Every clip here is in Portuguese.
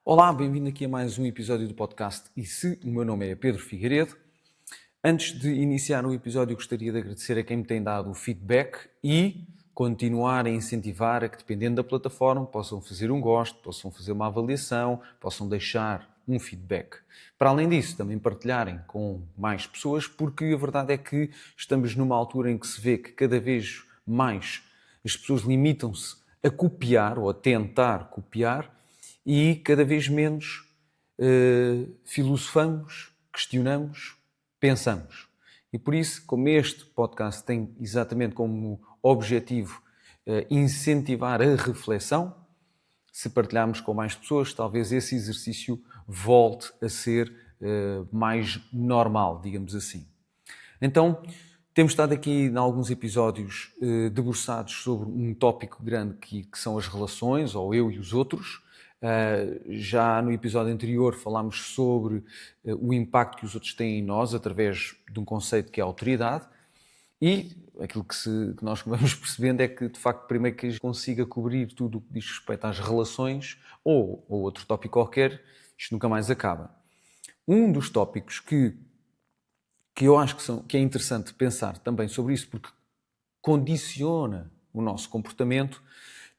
Olá, bem-vindo aqui a mais um episódio do podcast E Se? O meu nome é Pedro Figueiredo. Antes de iniciar o episódio, gostaria de agradecer a quem me tem dado o feedback e continuar a incentivar a que, dependendo da plataforma, possam fazer um gosto, possam fazer uma avaliação, possam deixar um feedback. Para além disso, também partilharem com mais pessoas, porque a verdade é que estamos numa altura em que se vê que cada vez mais as pessoas limitam-se a copiar ou a tentar copiar e cada vez menos filosofamos, questionamos, pensamos. E por isso, como este podcast tem exatamente como objetivo incentivar a reflexão, se partilharmos com mais pessoas, talvez esse exercício volte a ser mais normal, digamos assim. Então, temos estado aqui em alguns episódios debruçados sobre um tópico grande que são as relações, ou eu e os outros. Já no episódio anterior falámos sobre o impacto que os outros têm em nós através de um conceito que é a autoridade. E aquilo que nós vamos percebendo é que, de facto, primeiro que consiga cobrir tudo o que diz respeito às relações ou outro tópico qualquer, isto nunca mais acaba. Um dos tópicos que eu acho que é interessante pensar também sobre isso, porque condiciona o nosso comportamento,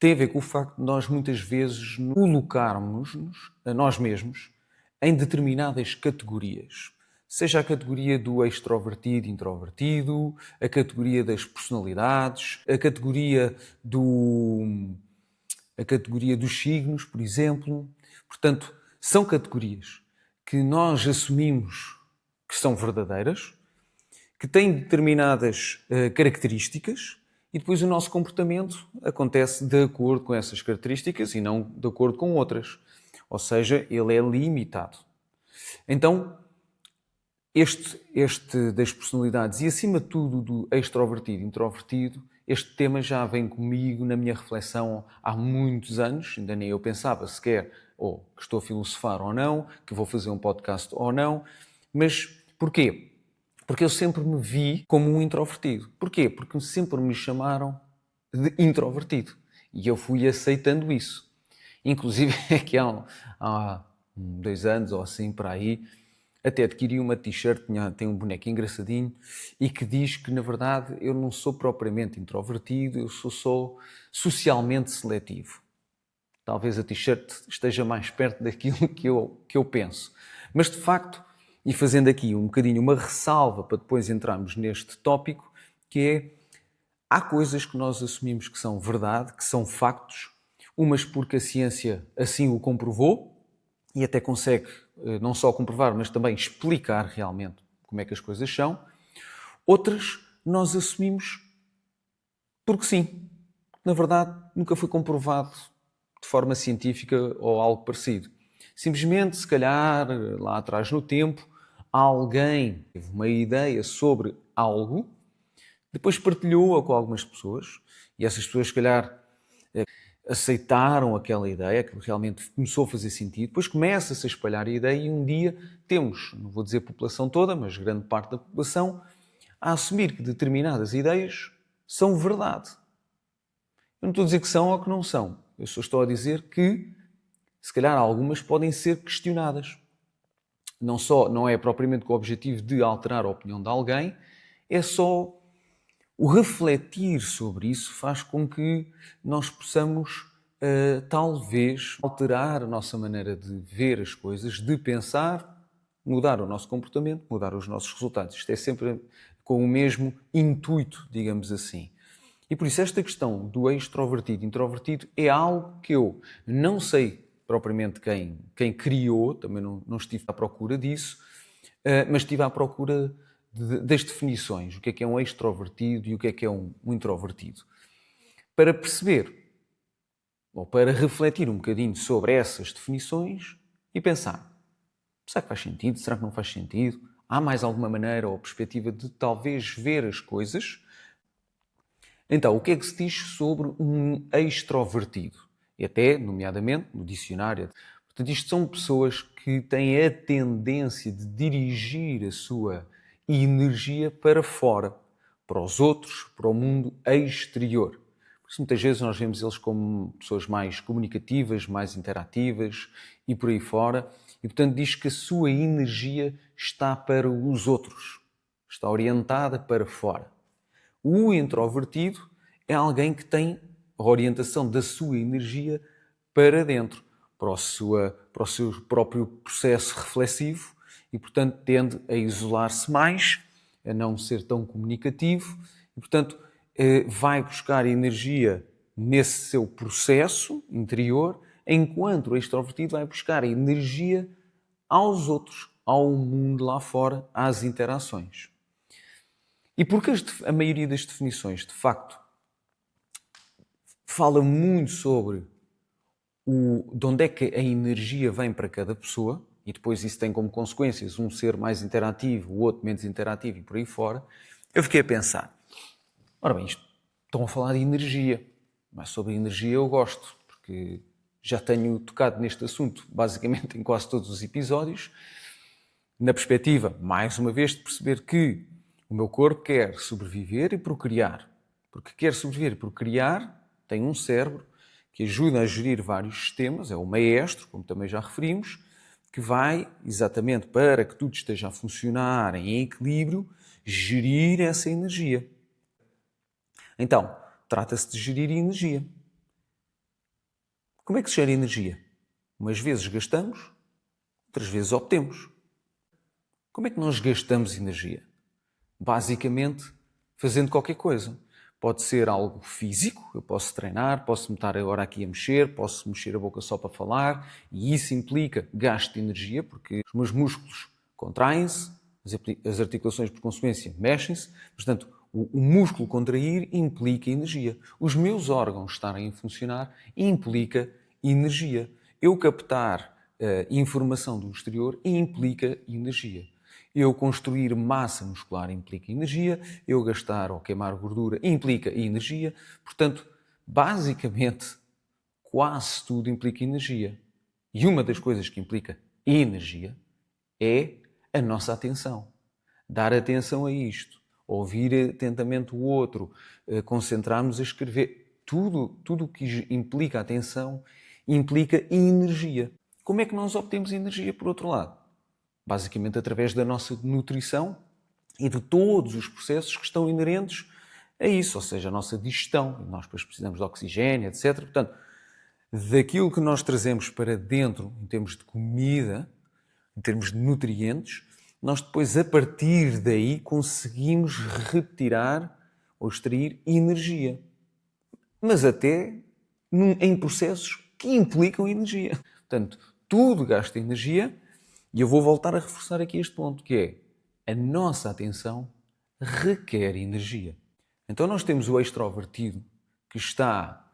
tem a ver com o facto de nós muitas vezes colocarmos-nos a nós mesmos em determinadas categorias. Seja a categoria do extrovertido, introvertido, a categoria das personalidades, a categoria dos signos, por exemplo. Portanto, são categorias que nós assumimos que são verdadeiras, que têm determinadas características e depois o nosso comportamento acontece de acordo com essas características e não de acordo com outras. Ou seja, ele é limitado. Então, este das personalidades e, acima de tudo, do extrovertido e introvertido, este tema já vem comigo na minha reflexão há muitos anos, ainda nem eu pensava sequer ou que estou a filosofar ou não, que vou fazer um podcast ou não, mas porquê? Porque eu sempre me vi como um introvertido. Porquê? Porque sempre me chamaram de introvertido. E eu fui aceitando isso. Inclusive, é que há 2 anos ou assim, para aí, até adquiri uma t-shirt, tem um boneco engraçadinho, e que diz que, na verdade, eu não sou propriamente introvertido, eu sou só socialmente seletivo. Talvez a t-shirt esteja mais perto daquilo que eu penso. Mas, de facto, e fazendo aqui um bocadinho uma ressalva para depois entrarmos neste tópico, que é, há coisas que nós assumimos que são verdade, que são factos, umas porque a ciência assim o comprovou, e até consegue não só comprovar, mas também explicar realmente como é que as coisas são. Outras nós assumimos porque sim. Na verdade, nunca foi comprovado de forma científica ou algo parecido. Simplesmente, se calhar, lá atrás no tempo, alguém teve uma ideia sobre algo, depois partilhou-a com algumas pessoas, e essas pessoas, se calhar, aceitaram aquela ideia, que realmente começou a fazer sentido, depois começa-se a espalhar a ideia e um dia temos, não vou dizer a população toda, mas grande parte da população, a assumir que determinadas ideias são verdade. Eu não estou a dizer que são ou que não são. Eu só estou a dizer que, se calhar, algumas podem ser questionadas. Não é propriamente com o objetivo de alterar a opinião de alguém, é só o refletir sobre isso faz com que nós possamos, talvez, alterar a nossa maneira de ver as coisas, de pensar, mudar o nosso comportamento, mudar os nossos resultados. Isto é sempre com o mesmo intuito, digamos assim. E por isso esta questão do extrovertido e introvertido é algo que eu não sei propriamente quem criou, também não estive à procura disso, mas estive à procura das definições, o que é um extrovertido e o que é um introvertido. Para perceber, ou para refletir um bocadinho sobre essas definições e pensar, será que faz sentido? Será que não faz sentido? Há mais alguma maneira ou perspectiva de talvez ver as coisas? Então, o que é que se diz sobre um extrovertido? E até, nomeadamente, no dicionário. Portanto, isto são pessoas que têm a tendência de dirigir a sua energia para fora, para os outros, para o mundo exterior. Muitas vezes nós vemos eles como pessoas mais comunicativas, mais interativas e por aí fora. E, portanto, diz que a sua energia está para os outros, está orientada para fora. O introvertido é alguém que tem a orientação da sua energia para dentro, para o seu próprio processo reflexivo e, portanto, tende a isolar-se mais, a não ser tão comunicativo e, portanto, vai buscar energia nesse seu processo interior, enquanto o extrovertido vai buscar energia aos outros, ao mundo lá fora, às interações. E porque a maioria das definições, de facto, fala muito sobre de onde é que a energia vem para cada pessoa, e depois isso tem como consequências um ser mais interativo, o outro menos interativo e por aí fora, eu fiquei a pensar, ora bem, estão a falar de energia, mas sobre energia eu gosto, porque já tenho tocado neste assunto basicamente em quase todos os episódios, na perspectiva, mais uma vez, de perceber que o meu corpo quer sobreviver e procriar. Porque quer sobreviver e procriar, tem um cérebro que ajuda a gerir vários sistemas, é o maestro, como também já referimos, que vai, exatamente para que tudo esteja a funcionar em equilíbrio, gerir essa energia. Então, trata-se de gerir energia. Como é que se gera energia? Umas vezes gastamos, outras vezes obtemos. Como é que nós gastamos energia? Basicamente, fazendo qualquer coisa. Pode ser algo físico, eu posso treinar, posso me estar agora aqui a mexer, posso mexer a boca só para falar, e isso implica gasto de energia, porque os meus músculos contraem-se, as articulações, por consequência, mexem-se, portanto, o músculo contrair implica energia. Os meus órgãos estarem a funcionar implica energia. Eu captar informação do exterior implica energia. Eu construir massa muscular implica energia, eu gastar ou queimar gordura implica energia. Portanto, basicamente, quase tudo implica energia. E uma das coisas que implica energia é a nossa atenção. Dar atenção a isto, ouvir atentamente o outro, concentrarmos a escrever. Tudo o que implica atenção implica energia. Como é que nós obtemos energia, por outro lado? Basicamente através da nossa nutrição e de todos os processos que estão inerentes a isso, ou seja, a nossa digestão. Nós depois precisamos de oxigênio, etc. Portanto, daquilo que nós trazemos para dentro, em termos de comida, em termos de nutrientes, nós depois, a partir daí, conseguimos retirar ou extrair energia. Mas até em processos que implicam energia. Portanto, tudo gasta energia. E eu vou voltar a reforçar aqui este ponto, que é a nossa atenção requer energia. Então nós temos o extrovertido que está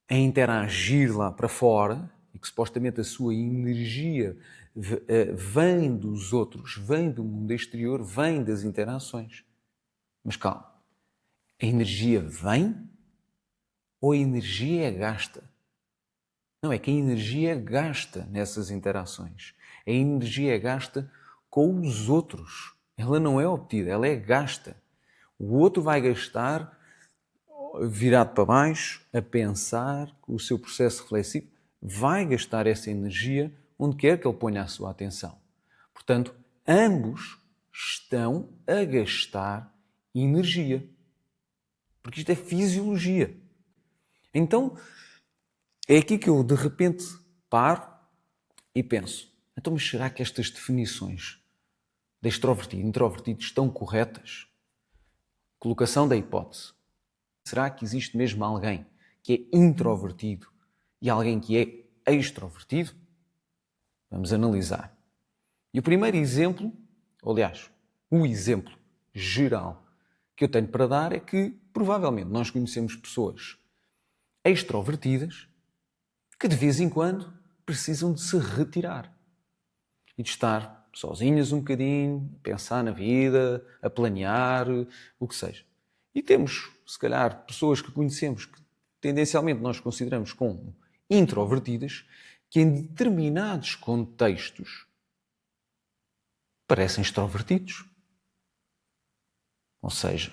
a interagir lá para fora e que supostamente a sua energia vem dos outros, vem do mundo exterior, vem das interações. Mas calma, a energia vem ou a energia é gasta? Não, é que a energia é gasta nessas interações. A energia é gasta com os outros. Ela não é obtida, ela é gasta. O outro vai gastar virado para baixo, a pensar, com o seu processo reflexivo, vai gastar essa energia onde quer que ele ponha a sua atenção. Portanto, ambos estão a gastar energia. Porque isto é fisiologia. Então, é aqui que eu de repente paro e penso, então mas será que estas definições de extrovertido e introvertido estão corretas? Colocação da hipótese. Será que existe mesmo alguém que é introvertido e alguém que é extrovertido? Vamos analisar. E o primeiro exemplo, aliás, o exemplo geral que eu tenho para dar é que provavelmente nós conhecemos pessoas extrovertidas que de vez em quando precisam de se retirar e de estar sozinhas um bocadinho, a pensar na vida, a planear, o que seja. E temos, se calhar, pessoas que conhecemos que tendencialmente nós consideramos como introvertidas, que em determinados contextos parecem extrovertidos. Ou seja,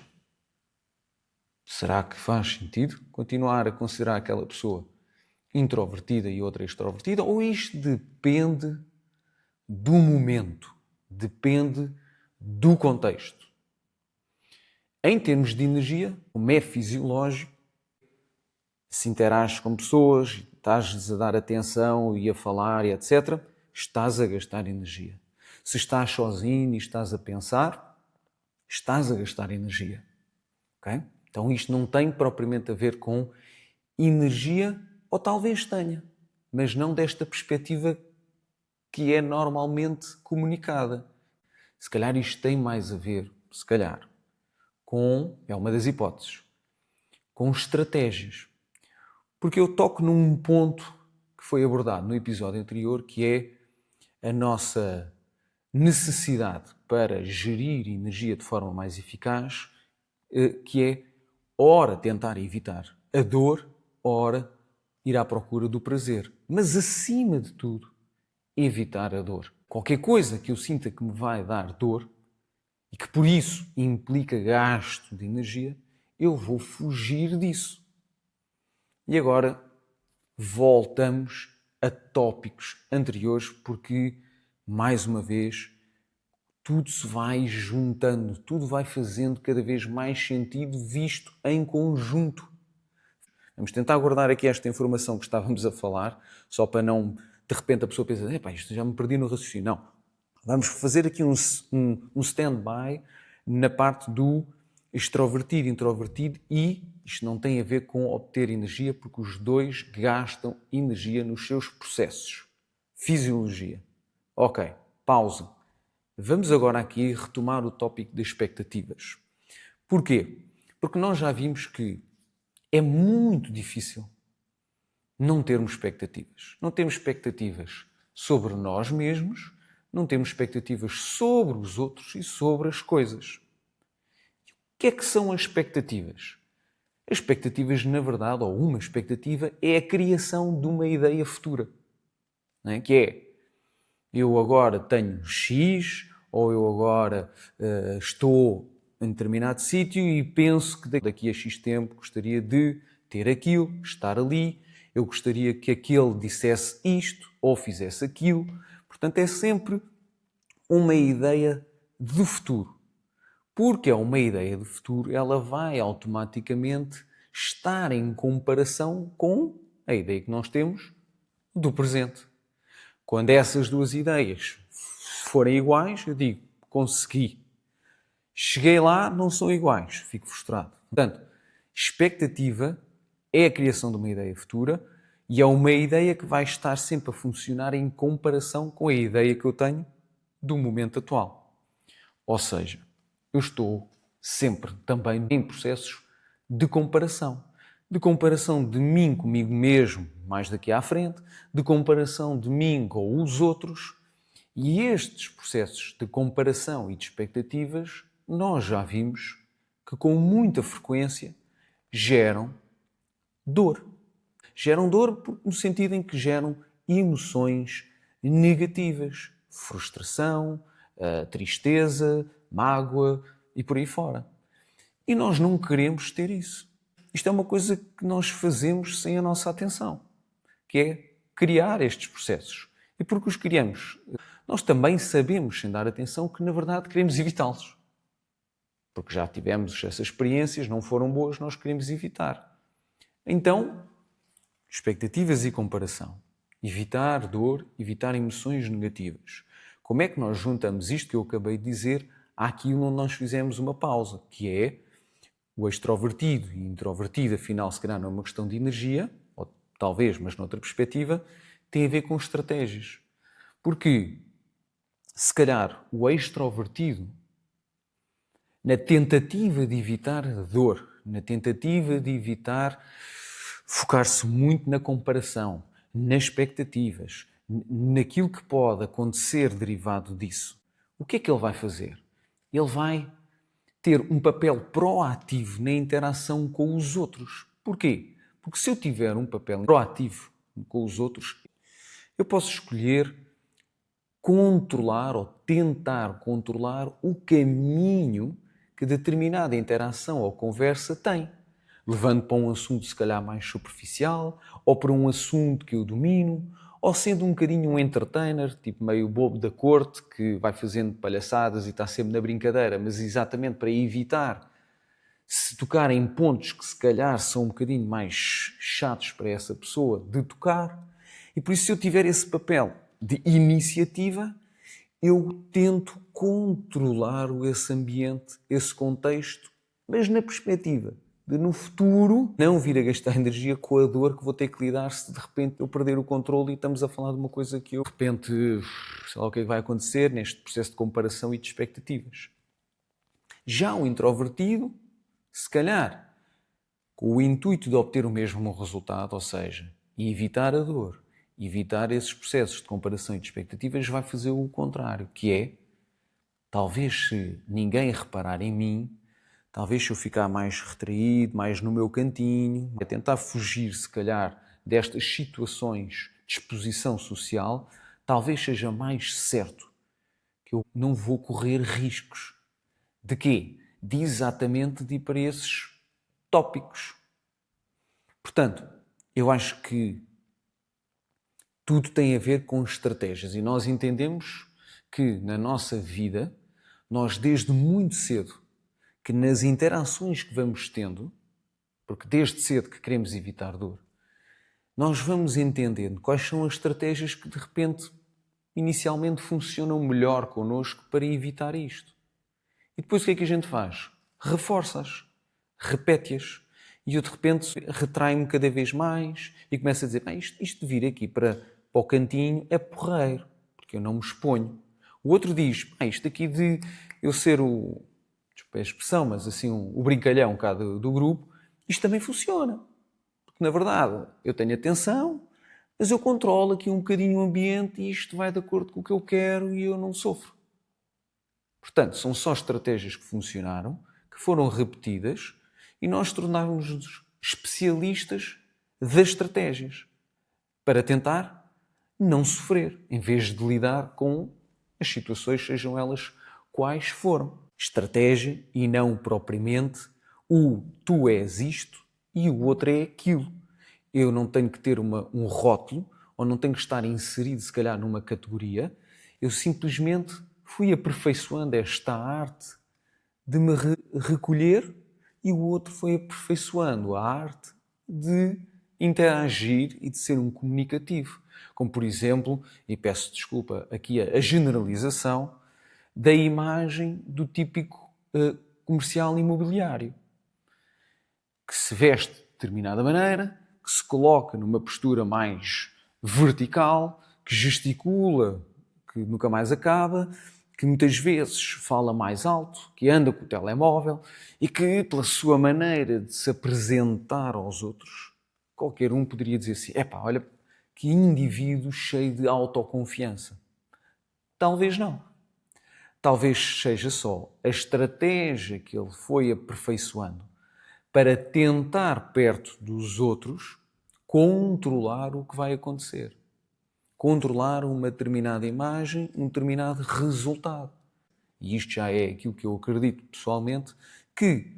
Será que faz sentido continuar a considerar aquela pessoa introvertida e outra extrovertida? Ou isto depende do momento, depende do contexto? Em termos de energia, como é fisiológico, se interages com pessoas, estás a dar atenção e a falar e etc., estás a gastar energia. Se estás sozinho e estás a pensar, estás a gastar energia. Okay? Então isto não tem propriamente a ver com energia, ou talvez tenha, mas não desta perspectiva que é normalmente comunicada. Se calhar isto tem mais a ver, se calhar, com, é uma das hipóteses, com estratégias. Porque eu toco num ponto que foi abordado no episódio anterior, que é a nossa necessidade para gerir energia de forma mais eficaz, que é, ora, tentar evitar a dor, ora, ir à procura do prazer. Mas, acima de tudo, evitar a dor. Qualquer coisa que eu sinta que me vai dar dor e que por isso implica gasto de energia, eu vou fugir disso. E agora voltamos a tópicos anteriores porque, mais uma vez, tudo se vai juntando, tudo vai fazendo cada vez mais sentido visto em conjunto. Vamos tentar guardar aqui esta informação que estávamos a falar, só para não, de repente, a pessoa pensa, epá, isto já me perdi no raciocínio. Não. Vamos fazer aqui um stand-by na parte do extrovertido, introvertido e isto não tem a ver com obter energia, porque os dois gastam energia nos seus processos. Fisiologia. Ok, pausa. Vamos agora aqui retomar o tópico das expectativas. Porquê? Porque nós já vimos que é muito difícil não termos expectativas. Não temos expectativas sobre nós mesmos, não temos expectativas sobre os outros e sobre as coisas. O que é que são as expectativas? As expectativas, na verdade, ou uma expectativa, é a criação de uma ideia futura. Não é? Que é, eu agora tenho X, ou eu agora estou em determinado sítio e penso que daqui a X tempo gostaria de ter aquilo, estar ali, eu gostaria que aquele dissesse isto ou fizesse aquilo. Portanto, é sempre uma ideia de futuro. Porque é uma ideia de futuro, ela vai automaticamente estar em comparação com a ideia que nós temos do presente. Quando essas duas ideias forem iguais, eu digo, consegui. Cheguei lá, não são iguais, fico frustrado. Portanto, expectativa é a criação de uma ideia futura e é uma ideia que vai estar sempre a funcionar em comparação com a ideia que eu tenho do momento atual. Ou seja, eu estou sempre também em processos de comparação. De comparação de mim comigo mesmo, mais daqui à frente, de comparação de mim com os outros. E estes processos de comparação e de expectativas, nós já vimos que com muita frequência geram dor. Geram dor no sentido em que geram emoções negativas, frustração, tristeza, mágoa e por aí fora. E nós não queremos ter isso. Isto é uma coisa que nós fazemos sem a nossa atenção, que é criar estes processos. E porque os criamos, nós também sabemos, sem dar atenção, que na verdade queremos evitá-los. Porque já tivemos essas experiências, não foram boas, nós queremos evitar. Então, expectativas e comparação. Evitar dor, evitar emoções negativas. Como é que nós juntamos isto que eu acabei de dizer àquilo onde nós fizemos uma pausa, que é o extrovertido e introvertido, afinal, se calhar não é uma questão de energia, ou talvez, mas noutra perspectiva, tem a ver com estratégias. Porque, se calhar, o extrovertido, na tentativa de evitar a dor, na tentativa de evitar focar-se muito na comparação, nas expectativas, naquilo que pode acontecer derivado disso, o que é que ele vai fazer? Ele vai ter um papel proativo na interação com os outros. Porquê? Porque se eu tiver um papel proativo com os outros, eu posso escolher controlar ou tentar controlar o caminho que determinada interação ou conversa tem. levando para um assunto se calhar mais superficial, ou para um assunto que eu domino, ou sendo um bocadinho um entertainer, tipo meio bobo da corte, que vai fazendo palhaçadas e está sempre na brincadeira, mas exatamente para evitar se tocar em pontos que se calhar são um bocadinho mais chatos para essa pessoa de tocar. E por isso, se eu tiver esse papel de iniciativa, eu tento controlar esse ambiente, esse contexto, mas na perspectiva de, no futuro, não vir a gastar energia com a dor que vou ter que lidar se de repente eu perder o controle e estamos a falar de uma coisa que eu, de repente, sei lá o que é que vai acontecer neste processo de comparação e de expectativas. Já o introvertido, se calhar, com o intuito de obter o mesmo resultado, ou seja, evitar a dor, evitar esses processos de comparação e de expectativas, vai fazer o contrário, que é, talvez se ninguém reparar em mim, talvez se eu ficar mais retraído, mais no meu cantinho, a tentar fugir, se calhar, destas situações de exposição social, talvez seja mais certo que eu não vou correr riscos. De quê? De exatamente de ir para esses tópicos. Portanto, eu acho que tudo tem a ver com estratégias e nós entendemos que na nossa vida, nós desde muito cedo, que nas interações que vamos tendo, porque desde cedo que queremos evitar dor, nós vamos entendendo quais são as estratégias que de repente inicialmente funcionam melhor connosco para evitar isto. E depois o que é que a gente faz? Reforça-as, repete-as. E eu de repente retraio-me cada vez mais e começo a dizer, isto de vir aqui para o cantinho é porreiro, porque eu não me exponho. O outro diz, isto aqui de eu ser desculpa a expressão, mas assim o brincalhão cá do grupo, isto também funciona. Porque na verdade eu tenho atenção, mas eu controlo aqui um bocadinho o ambiente e isto vai de acordo com o que eu quero e eu não sofro. Portanto, são só estratégias que funcionaram, que foram repetidas e nós tornarmos-nos especialistas das estratégias para tentar não sofrer, em vez de lidar com as situações, sejam elas quais foram. Estratégia e não propriamente o tu és isto e o outro é aquilo. Eu não tenho que ter um rótulo ou não tenho que estar inserido, se calhar, numa categoria. Eu simplesmente fui aperfeiçoando esta arte de me recolher e o outro foi aperfeiçoando a arte de interagir e de ser um comunicativo. Como, por exemplo, e peço desculpa aqui a generalização, da imagem do típico comercial imobiliário, que se veste de determinada maneira, que se coloca numa postura mais vertical, que gesticula, que nunca mais acaba, que muitas vezes fala mais alto, que anda com o telemóvel e que, pela sua maneira de se apresentar aos outros, qualquer um poderia dizer assim, olha, que indivíduo cheio de autoconfiança. Talvez não. Talvez seja só a estratégia que ele foi aperfeiçoando para tentar, perto dos outros, controlar o que vai acontecer. Controlar uma determinada imagem, um determinado resultado. E isto já é aquilo que eu acredito pessoalmente, que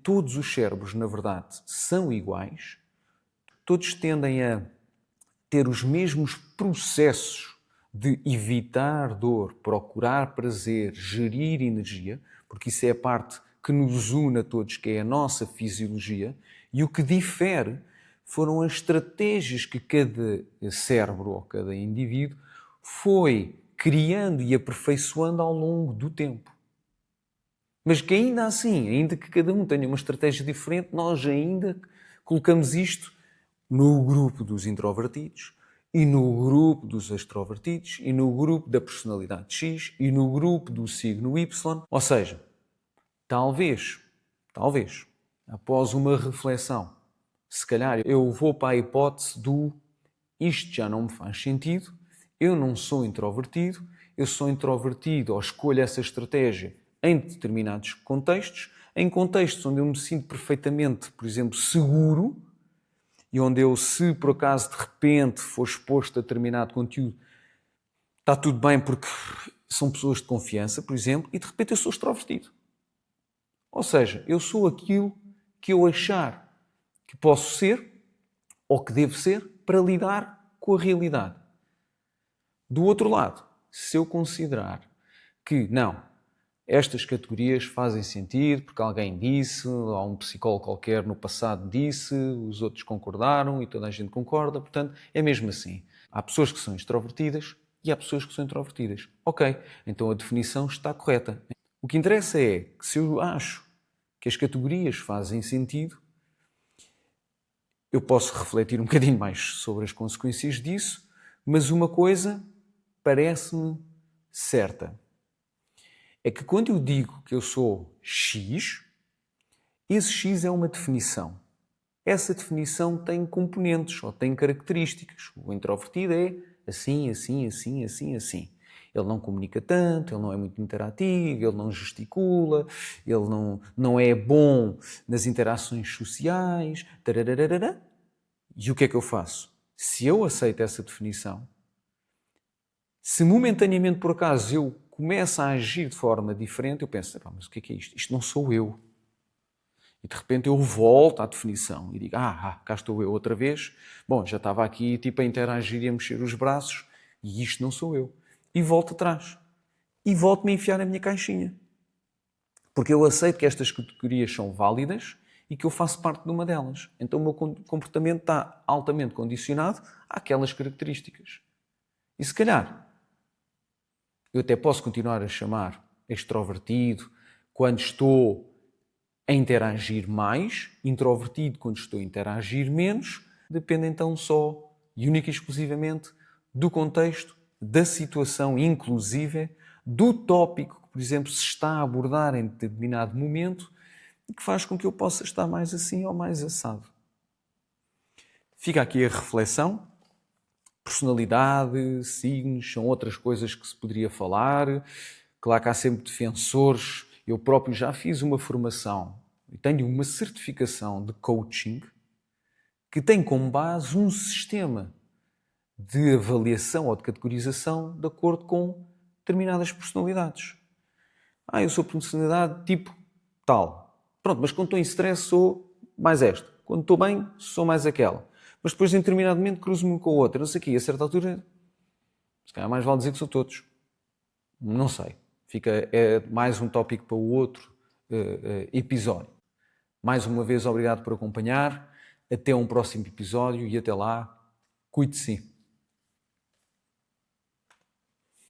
todos os cérebros, na verdade, são iguais, todos tendem a ter os mesmos processos de evitar dor, procurar prazer, gerir energia, porque isso é a parte que nos une a todos, que é a nossa fisiologia, e o que difere foram as estratégias que cada cérebro ou cada indivíduo foi criando e aperfeiçoando ao longo do tempo. Mas que ainda assim, ainda que cada um tenha uma estratégia diferente, nós ainda colocamos isto no grupo dos introvertidos, e no grupo dos extrovertidos, e no grupo da personalidade X, e no grupo do signo Y. Ou seja, talvez, após uma reflexão, se calhar eu vou para a hipótese do isto já não me faz sentido, eu não sou introvertido, eu sou introvertido ou escolho essa estratégia em determinados contextos, em contextos onde eu me sinto perfeitamente, por exemplo, seguro, e onde eu, se por acaso de repente for exposto a determinado conteúdo, está tudo bem porque são pessoas de confiança, por exemplo, e de repente eu sou extrovertido. Ou seja, eu sou aquilo que eu achar que posso ser ou que devo ser para lidar com a realidade. Do outro lado, se eu considerar que não, estas categorias fazem sentido porque alguém disse, ou um psicólogo qualquer no passado disse, os outros concordaram e toda a gente concorda, portanto, é mesmo assim. Há pessoas que são extrovertidas e há pessoas que são introvertidas. Ok, então a definição está correta. O que interessa é que se eu acho que as categorias fazem sentido, eu posso refletir um bocadinho mais sobre as consequências disso, mas uma coisa parece-me certa. É que quando eu digo que eu sou X, esse X é uma definição. Essa definição tem componentes ou tem características. O introvertido é assim, assim, assim, assim, assim. Ele não comunica tanto, ele não é muito interativo, ele não gesticula, ele não é bom nas interações sociais. Tarararara. E o que é que eu faço? Se eu aceito essa definição, se momentaneamente por acaso eu começo a agir de forma diferente, eu penso, mas o que é isto? Isto não sou eu. E de repente eu volto à definição e digo, cá estou eu outra vez. Bom, já estava aqui tipo a interagir e a mexer os braços e isto não sou eu. E volto atrás. E volto-me a enfiar na minha caixinha. Porque eu aceito que estas categorias são válidas e que eu faço parte de uma delas. Então o meu comportamento está altamente condicionado àquelas características. E se calhar, eu até posso continuar a chamar extrovertido quando estou a interagir mais, introvertido quando estou a interagir menos, depende então só e única e exclusivamente do contexto, da situação, inclusive do tópico que, por exemplo, se está a abordar em determinado momento e que faz com que eu possa estar mais assim ou mais assado. Fica aqui a reflexão. Personalidade, signos, são outras coisas que se poderia falar. Claro que há sempre defensores. Eu próprio já fiz uma formação e tenho uma certificação de coaching que tem como base um sistema de avaliação ou de categorização de acordo com determinadas personalidades. Eu sou personalidade tipo tal. Pronto, mas quando estou em stress sou mais esta. Quando estou bem, sou mais aquela. Mas depois, em determinado momento, cruzo-me com a outra. Não sei o quê. A certa altura, se calhar mais vale dizer que sou todos. Não sei. É mais um tópico para o outro episódio. Mais uma vez, obrigado por acompanhar. Até um próximo episódio e até lá, cuide de si.